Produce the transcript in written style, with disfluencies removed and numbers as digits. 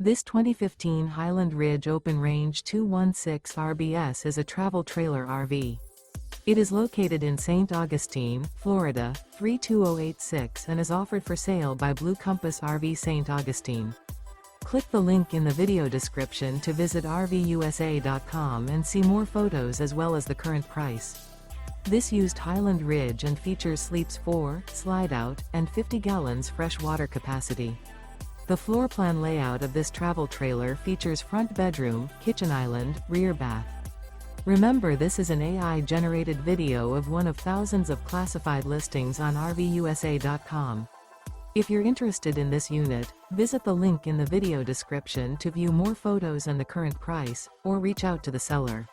This 2015 Highland Ridge Open Range 216 RBS is a travel trailer RV. It is located in St. Augustine, Florida, 32086 and is offered for sale by Blue Compass RV St. Augustine. Click the link in the video description to visit RVUSA.com and see more photos as well as the current price. This used Highland Ridge and features sleeps 4, Slideout, and 50 gallons fresh water capacity. The floor plan layout of this travel trailer features front bedroom, kitchen island, rear bath. Remember, this is an AI-generated video of one of thousands of classified listings on RVUSA.com. If you're interested in this unit, visit the link in the video description to view more photos and the current price, or reach out to the seller.